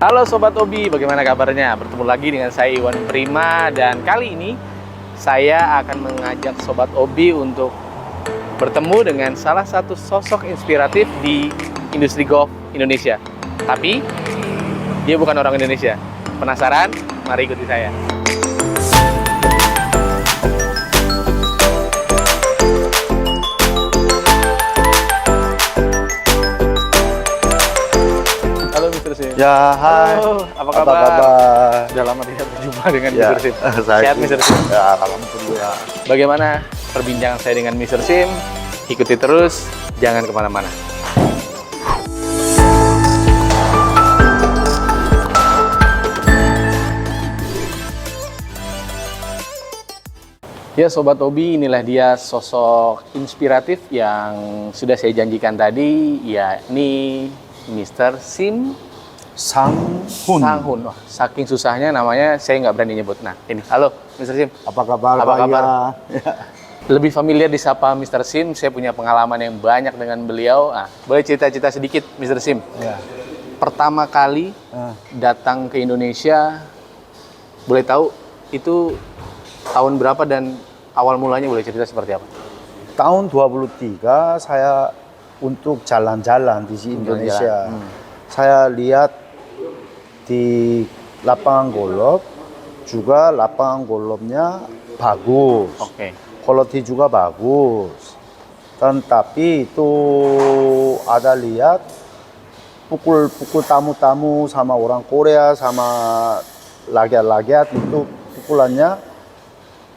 Halo Sobat Obi, bagaimana kabarnya? Bertemu lagi dengan saya Iwan Prima, dan kali ini saya akan mengajak Sobat Obi untuk bertemu dengan salah satu sosok inspiratif di industri golf Indonesia. Tapi dia bukan orang Indonesia. Penasaran? Mari ikuti saya. Halo Mr. Sim. Ya, hai. Halo, apa kabar? Sudah lama tidak berjumpa dengan Ya, Mr. Sim. saya Sehat Mr. Sim? Ya, alhamdulillah. Bagaimana perbincangan saya dengan Mr. Sim? Ikuti terus, jangan kemana-mana. Ya Sobat Obi, inilah dia sosok inspiratif yang sudah saya janjikan tadi, yakni Mr. Sim Sanghun. Sanghun. Wah, saking susahnya namanya saya nggak berani nyebut. Nah, ini. Halo, Mr. Sim. Apa kabar? Apa Pak? kabar? Ya. Lebih familiar disapa Mr. Sim, saya punya pengalaman yang banyak dengan beliau. Ah, boleh cerita-cerita sedikit, Mr. Sim? Ya. Pertama kali datang ke Indonesia, boleh tahu itu tahun berapa dan awal mulanya boleh cerita seperti apa? Tahun 23 saya untuk jalan-jalan di Indonesia. Saya lihat di lapangan golf, juga lapangan golfnya bagus. Oke. Quality juga bagus. Dan tapi itu ada lihat pukul tamu-tamu sama orang Korea sama lagiat-lagiat itu pukulannya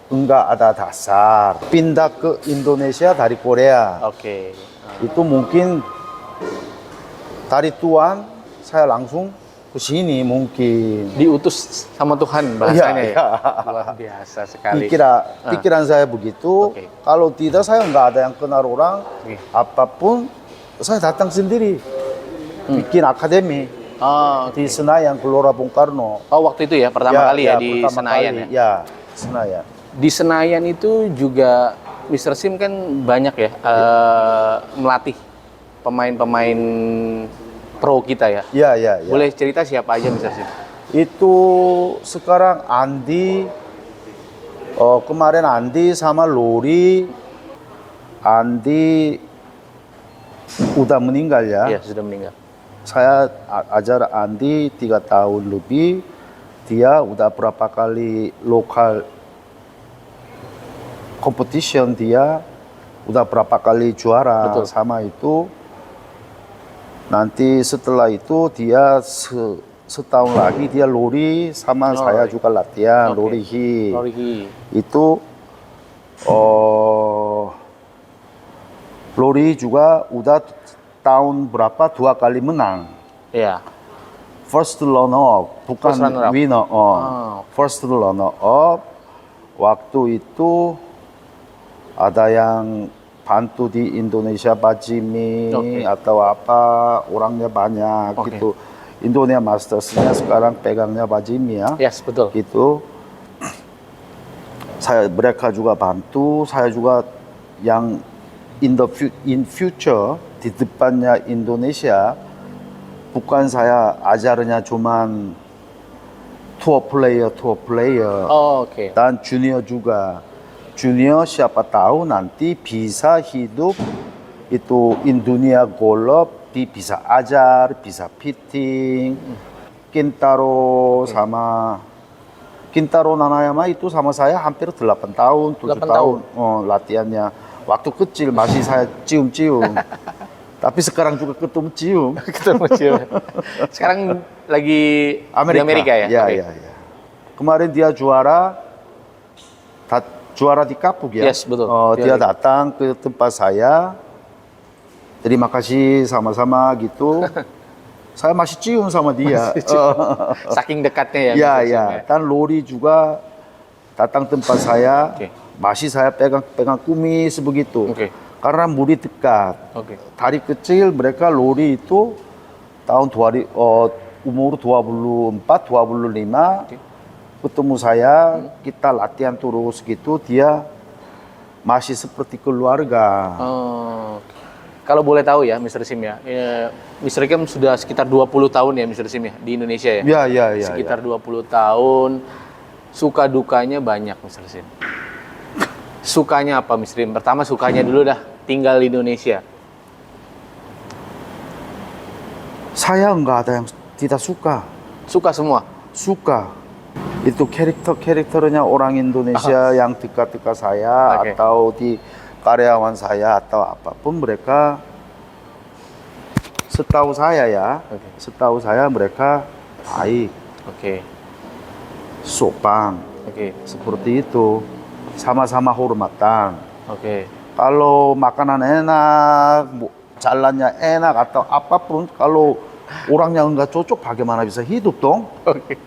enggak ada dasar. Pindah ke Indonesia dari Korea. Oke. Itu mungkin dari Tuhan saya langsung ke sini mungkin. Diutus sama Tuhan bahasanya Iya, ya? iya. Luar biasa sekali. Pikiran saya begitu. Oke. Kalau tidak saya nggak ada yang kenal orang. Oke. Apapun saya datang sendiri. Bikin akademi Oh, di Senayan, Gelora Bung Karno. oh, waktu itu ya, pertama kali ya di pertama Senayan kali. ya? Ya, Senayan. Di Senayan itu juga Mr. Sim kan banyak ya melatih pemain-pemain pro kita ya. Ya, ya, ya. Boleh cerita siapa aja Mr. Sim? Itu sekarang Andi, kemarin Andi sama Lori. Andi udah meninggal ya. Iya, sudah meninggal. Saya ajar Andi 3 tahun lebih. Dia udah berapa kali lokal competition, dia udah berapa kali juara. Betul. Sama itu. Nanti setelah itu dia setahun lagi dia Lori sama saya juga latihan. Oke. Lori Hi. Lori Hi. Itu Lori juga udah tahun berapa 2 kali menang. Iya. First runner up, bukan First runner up. winner. First runner up. Waktu itu ada yang bantu di Indonesia Pak Jimmy atau apa, orangnya banyak gitu. Indonesia Mastersnya sekarang pegangnya Pak Jimmy ya. Yes, betul. Gitu. Mereka juga bantu, saya juga yang in future di depannya Indonesia, bukan saya ajarnya cuman tour player Oh, oke. dan junior juga. Junior siapa tahu nanti bisa hidup itu in dunia golf, bisa ajar, bisa fitting. Kintaro sama Kintaro Nanayama itu sama saya hampir 8 tahun, 7 tahun latihannya. Waktu kecil masih saya cium-cium. Tapi sekarang juga ketemu cium. Ketemu cium. Sekarang lagi di Amerika ya? Ya, ya, ya. Kemarin dia juara di Kapuk ya. Yes, betul. Dia datang ke tempat saya. Terima kasih sama-sama gitu. Saya masih cium sama dia. Saking dekatnya ya. Ya, ya. Dan Lori juga datang tempat saya. Masih saya pegang kumis begitu. Karena murid dekat. Dari kecil mereka Lori itu tahun umur 24, 25 ketemu saya, kita latihan terus gitu, dia masih seperti keluarga. Kalau boleh tahu ya, Mr. Sim ya, Mr. Kim sudah sekitar 20 tahun ya, Mr. Sim ya, di Indonesia ya? Ya. Sekitar 20 tahun, suka dukanya banyak, Mr. Sim. Sukanya apa, Mr. Sim? Pertama sukanya dulu dah, tinggal di Indonesia. Saya nggak ada yang tidak suka. Suka semua? Suka. Itu karakternya orang Indonesia yang dekat-dekat saya Oke. atau di karyawan saya atau apapun mereka, setahu saya ya, Oke. setahu saya mereka baik, Oke, sopan, oke, seperti itu, sama-sama hormatan. oke. Kalau makanan enak, jalannya enak atau apapun, kalau orangnya nggak cocok, bagaimana bisa hidup dong? Oke.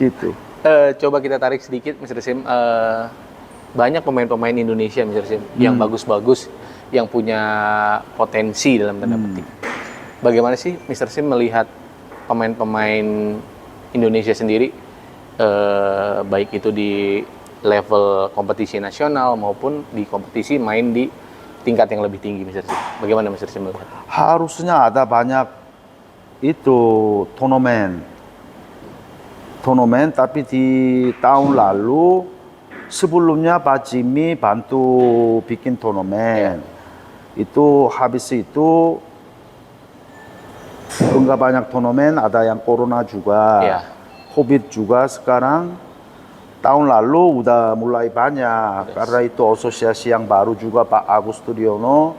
Gitu. Coba kita tarik sedikit, Mr. Sim. Banyak pemain-pemain Indonesia, Mr. Sim, yang bagus-bagus, yang punya potensi dalam tanda petik. Bagaimana sih Mr. Sim melihat pemain-pemain Indonesia sendiri, baik itu di level kompetisi nasional maupun di kompetisi main di tingkat yang lebih tinggi, Mr. Sim? Bagaimana Mr. Sim melihat? Harusnya ada banyak itu turnamen, tapi di tahun lalu sebelumnya Pak Jimmy bantu bikin turnamen. Itu habis itu enggak banyak turnamen, ada yang corona juga, Iya. COVID juga sekarang. Tahun lalu udah mulai banyak, karena itu asosiasi yang baru juga Pak Agus Tudiono,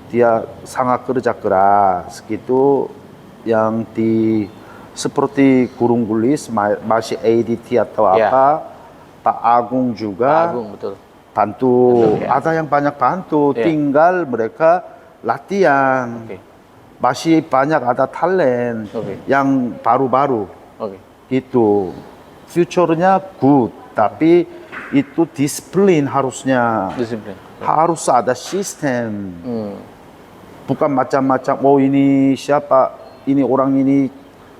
dia sangat kerja keras gitu, yang di seperti Gurung Gulis masih ADT atau Iya. apa, Pak Agung juga Pak Agung, betul. bantu, Betul, ya. ada yang banyak bantu, Iya. tinggal mereka latihan. Oke, Masih banyak ada talent Oke. yang baru-baru oke. gitu. Future-nya good, tapi itu disiplin harusnya. Disiplin. Harus ada sistem. Hmm. Bukan macam-macam, oh ini siapa, ini orang ini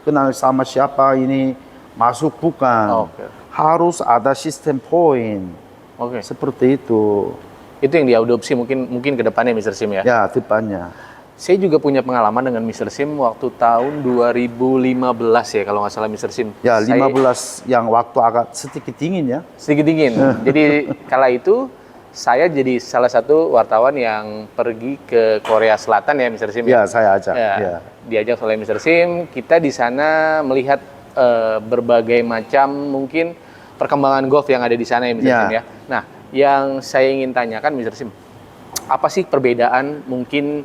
kenal sama siapa, ini masuk, bukan. Oke. Harus ada sistem poin. Oke. Seperti itu. Itu yang diadopsi mungkin ke depannya, Mr. Sim ya. Ya, depannya. Saya juga punya pengalaman dengan Mr. Sim waktu tahun 2015 ya, kalau nggak salah, Mr. Sim. Ya, Saya 15 yang waktu agak sedikit dingin ya. sedikit dingin. Jadi kala itu saya jadi salah satu wartawan yang pergi ke Korea Selatan ya, Mr. Sim. Ya, saya ajak. Ya, Ya. diajak oleh Mr. Sim. Kita di sana melihat berbagai macam mungkin perkembangan golf yang ada di sana ya, Mr. Ya. Sim ya. Nah, yang saya ingin tanyakan, Mr. Sim, apa sih perbedaan mungkin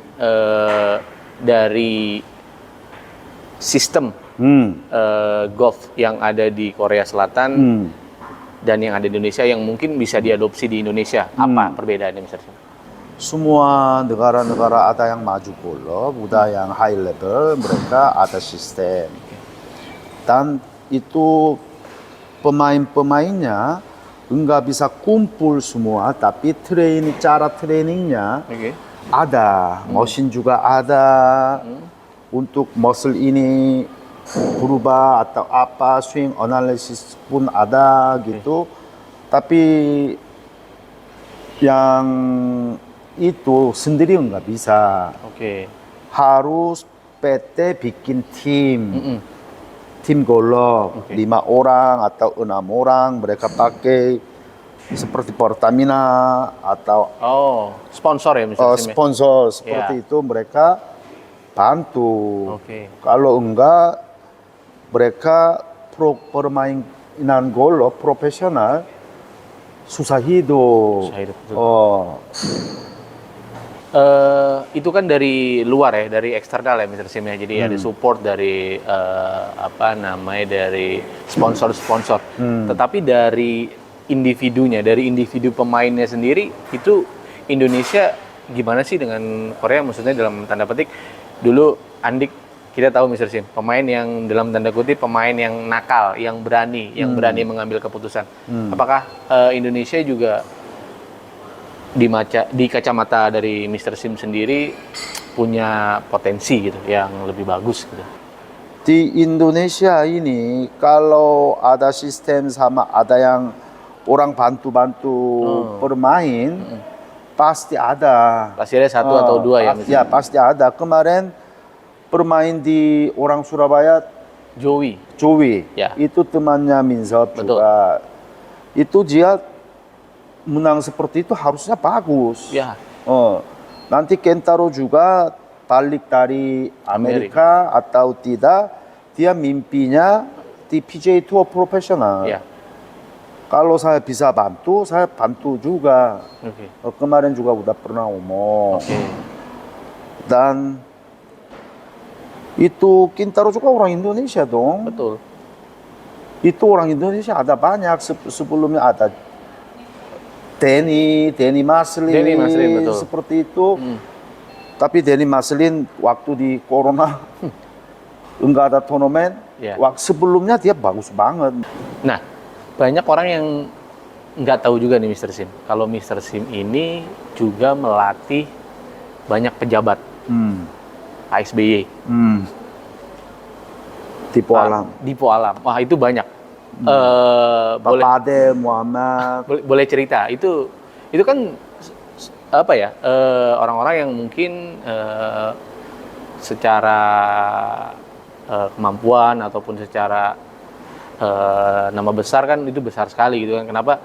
dari sistem golf yang ada di Korea Selatan dan yang ada di Indonesia yang mungkin bisa diadopsi di Indonesia? Apa perbedaannya, Mr. Sim? Semua negara-negara ada yang maju golf, udah yang high level, mereka ada sistem. Dan itu pemain-pemainnya enggak bisa kumpul semua, tapi cara trainingnya Oke. ada, mesin juga ada, untuk muscle ini berubah atau apa, swing analysis pun ada gitu. Tapi yang itu sendiri nggak bisa, Oke. harus PT bikin tim. Mm-mm. Tim golf, Oke. 5 orang atau 6 orang, mereka pakai seperti Pertamina atau Oh, sponsor ya, Mr. Sim ya? sponsor seperti Ya. itu, mereka bantu. Oke. Kalau enggak, mereka permainan golf profesional susah hidup. Susah hidup, betul. Oh, Itu kan dari luar ya, dari eksternal ya, Mr. Sim ya. Jadi ada support dari dari sponsor-sponsor. Tetapi dari individunya, dari individu pemainnya sendiri, itu Indonesia gimana sih dengan Korea? Maksudnya dalam tanda petik, dulu Andik kita tahu, Mr. Sim, pemain yang dalam tanda kutip pemain yang nakal, yang berani mengambil keputusan. Apakah Indonesia juga di kacamata dari Mr. Sim sendiri punya potensi gitu yang lebih bagus gitu? di Indonesia ini kalau ada sistem sama ada yang orang bantu-bantu bermain, Pasti ada. Pasti ada satu atau dua ya? Ya, pasti ada. Kemarin bermain di orang Surabaya, Joey. Joey. Ya. Itu temannya Minzop Betul. juga. Itu dia menang seperti itu harusnya bagus. Ya. Nanti Kentaro juga balik dari Amerika atau tidak, dia mimpinya di PGA Tour profesional. Ya. Kalau saya bisa bantu, saya bantu juga. Oke. Kemarin juga udah pernah ngomong. Oke. Dan itu Kintaro juga orang Indonesia dong. Betul. Itu orang Indonesia ada banyak. Sebelumnya ada Denny Maslin, betul. seperti itu. Tapi Denny Maslin waktu di Corona enggak ada turnamen. Ya. Waktu sebelumnya dia bagus banget. Nah, banyak orang yang nggak tahu juga nih Mr. Sim. Kalau Mr. Sim ini juga melatih banyak pejabat. Pak SBY. Tipe alam. Dipo Alam. Wah, itu banyak. Boleh Bapak Ade, Muhammad. boleh cerita. Itu kan apa ya? Orang-orang yang mungkin secara kemampuan ataupun secara nama besar kan itu besar sekali gitu kan. Kenapa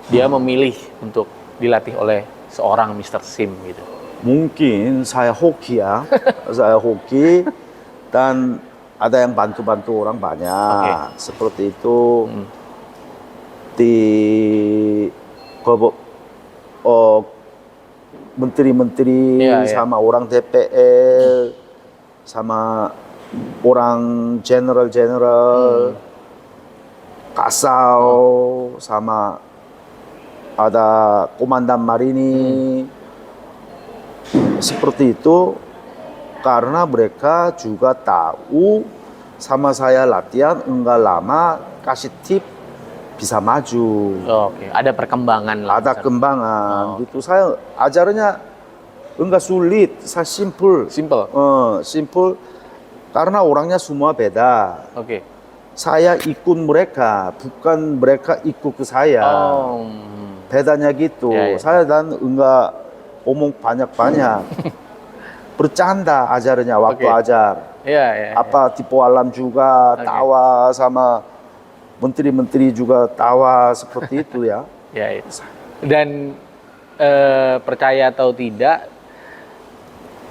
dia memilih untuk dilatih oleh seorang Mr. Sim gitu? Mungkin saya hoki ya, saya hoki dan ada yang bantu-bantu orang banyak. Seperti itu di menteri-menteri sama orang DPR sama orang general Kasau sama ada komandan marini. Seperti itu karena mereka juga tahu sama saya latihan enggak lama kasih tip bisa maju. Oke, ada perkembangan lah. Ada kembangan gitu. Saya ajarnya enggak sulit, saya simple. Simple karena orangnya semua beda. Oke. Saya ikut mereka, bukan mereka ikut ke saya. Bedanya gitu. Saya dan enggak omong banyak-banyak. Bercanda ajarnya waktu ajar. Apa tipe alam juga tawa sama menteri-menteri juga tawa seperti itu ya. Dan percaya atau tidak,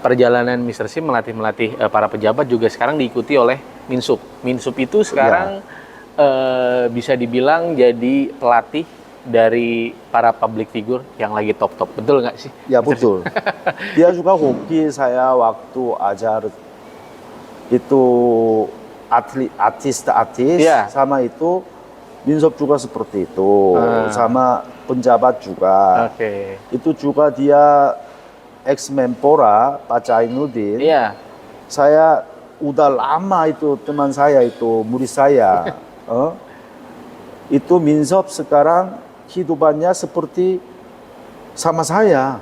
perjalanan Mr. Sim melatih para pejabat juga sekarang diikuti oleh Minsub. Minsub itu sekarang bisa dibilang jadi pelatih dari para public figure yang lagi top-top. Betul nggak sih? Ya betul. Dia juga hoki saya waktu ajar itu artis sama itu Minsub juga seperti itu. Sama penjabat juga. Itu juga dia ex-Menpora Pak Zainuddin. Saya udah lama itu teman saya itu murid saya. Itu Minsub sekarang hidupannya seperti sama saya.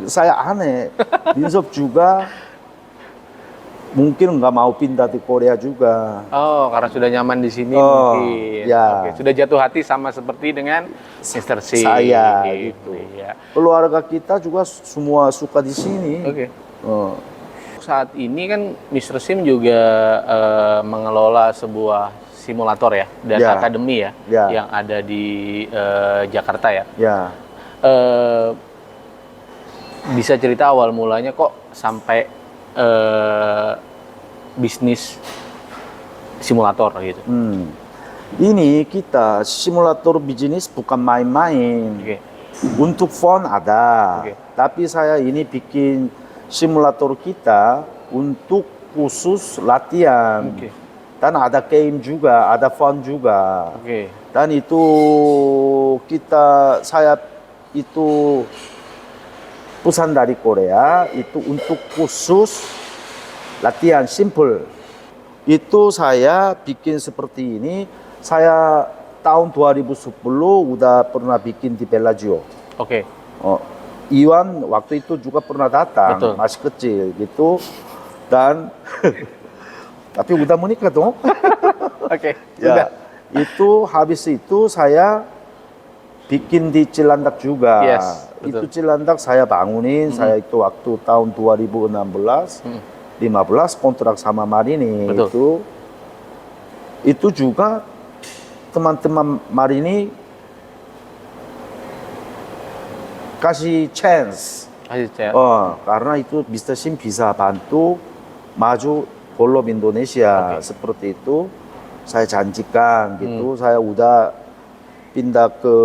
Saya aneh. Minsub juga mungkin nggak mau pindah di Korea juga. Karena sudah nyaman di sini mungkin. Sudah jatuh hati sama seperti dengan Mr. Sim. Saya gitu. Keluarga kita juga semua suka di sini. Saat ini kan Mr. Sim juga mengelola sebuah simulator ya dan akademi yang ada di Jakarta ya. Bisa cerita awal mulanya kok sampai bisnis simulator gitu. Ini kita simulator bisnis bukan main-main. Untuk fun ada, tapi saya ini bikin simulator kita untuk khusus latihan. Dan ada game juga, ada fun juga. Dan itu saya itu pesan dari Korea itu untuk khusus latihan simple. Itu saya bikin seperti ini. Saya tahun 2010 udah pernah bikin di Bellagio. Iwan waktu itu juga pernah datang, masih kecil gitu. Dan tapi udah menikah dong. Sudah. Itu habis itu saya bikin di Cilandak juga. Yes, betul. Itu Cilandak saya bangunin, saya itu waktu tahun 2016, 15 kontrak sama Marini. Betul. Itu juga teman-teman Marini kasih chance. Karena itu Mr. Sim bisa bantu maju golf Indonesia. Seperti itu saya janjikan gitu. Saya udah pindah ke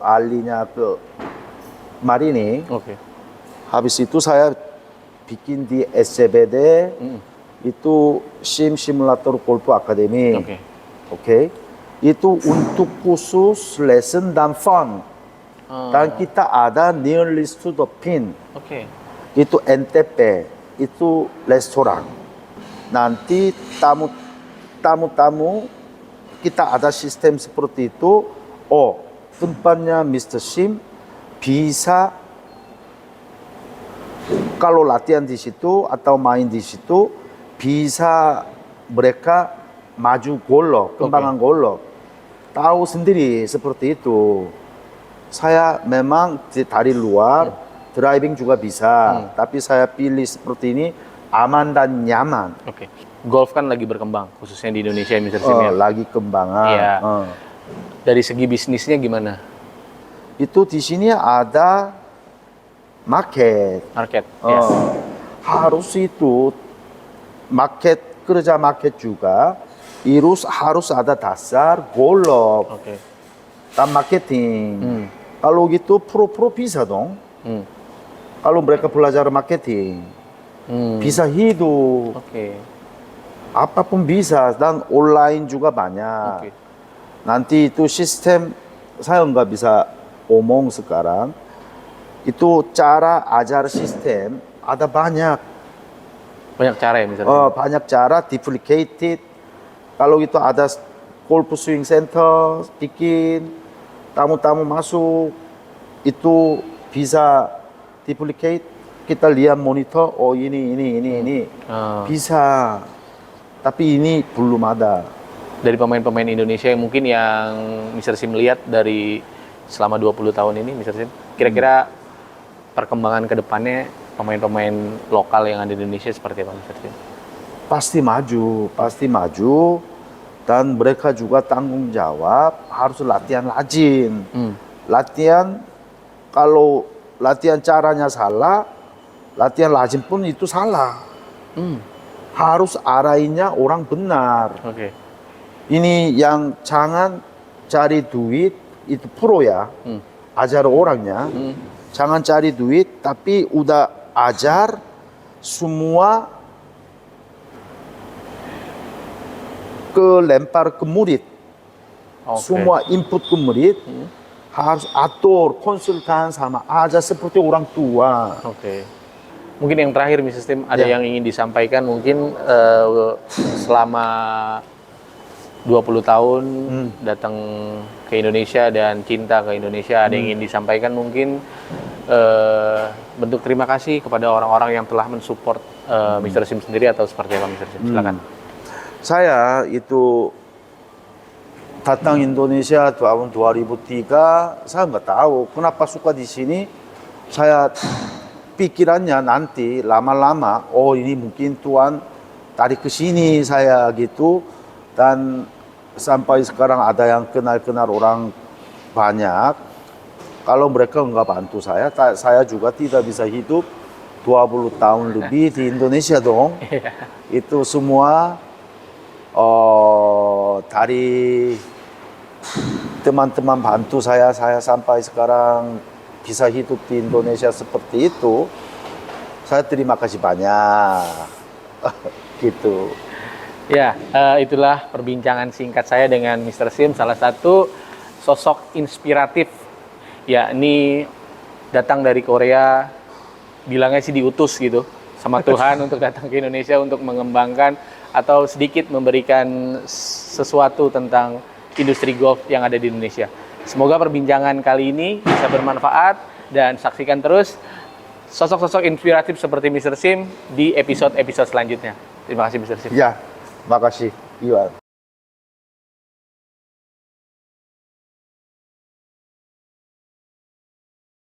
alinya ke Marini. Habis itu saya bikin di SCBD itu Sim Simulator Golf Academy. Oke. Itu untuk khusus lesson dan fun. Dan kita ada nearest to the pin. Itu NTP, itu restoran. Nanti tamu-tamu kita ada sistem seperti itu. Oh, tempatnya Mr. Sim bisa kalau latihan di situ atau main di situ bisa mereka maju golf, kembangan golf. Tahu sendiri seperti itu. Saya memang dari luar driving juga bisa, tapi saya pilih seperti ini aman dan nyaman. Golf kan lagi berkembang, khususnya di Indonesia, Mr. Sim ya. Lagi kembangan. Iya. Dari segi bisnisnya gimana? Itu di sini ada market. Yes. Harus itu kerja market juga. Harus ada dasar golf dan marketing. Kalau gitu pro bisa dong. Kalau mereka belajar marketing, bisa hidup. Apapun bisa dan online juga banyak. Nanti itu sistem saya nggak bisa omong sekarang. Itu cara ajar sistem ada banyak. Banyak cara ya misalnya. Banyak cara duplicated. Kalau itu ada golf swing center bikin. Tamu-tamu masuk, itu bisa duplicate, kita lihat monitor, oh ini. Bisa, tapi ini belum ada. Dari pemain-pemain Indonesia yang mungkin yang Mr. Sim lihat dari selama 20 tahun ini, Mr. Sim, kira-kira perkembangan ke depannya pemain-pemain lokal yang ada di Indonesia seperti apa, Mr. Sim? Pasti maju. Dan mereka juga tanggung jawab harus latihan rajin. Latihan, kalau latihan caranya salah, latihan rajin pun itu salah. Harus arahinnya orang benar. Ini yang jangan cari duit, itu pro ya. Ajar orangnya. Jangan cari duit, tapi udah ajar semua lempar ke murid. Semua input ke murid harus atur, konsultan sama aja seperti orang tua. Mungkin yang terakhir, Mr. Sim, ada yang ingin disampaikan mungkin selama 20 tahun datang ke Indonesia dan cinta ke Indonesia, ada yang ingin disampaikan mungkin bentuk terima kasih kepada orang-orang yang telah mensupport Mr. Sim sendiri atau seperti apa, Mr. Sim? Silakan. Saya itu datang Indonesia tahun 2003, saya nggak tahu kenapa suka di sini. Saya pikirannya nanti lama-lama, oh ini mungkin Tuhan tarik ke sini saya gitu. Dan sampai sekarang ada yang kenal-kenal orang banyak. Kalau mereka nggak bantu saya juga tidak bisa hidup 20 tahun lebih di Indonesia dong. Itu semua dari teman-teman bantu saya sampai sekarang bisa hidup di Indonesia seperti itu. Saya terima kasih banyak. Gitu. Ya, itulah perbincangan singkat saya dengan Mr. Sim, salah satu sosok inspiratif, yakni datang dari Korea, bilangnya sih diutus gitu sama Tuhan untuk datang ke Indonesia untuk mengembangkan atau sedikit memberikan sesuatu tentang industri golf yang ada di Indonesia. Semoga perbincangan kali ini bisa bermanfaat dan saksikan terus sosok-sosok inspiratif seperti Mr. Sim di episode-episode selanjutnya. Terima kasih, Mr. Sim. Ya, makasih. Iya.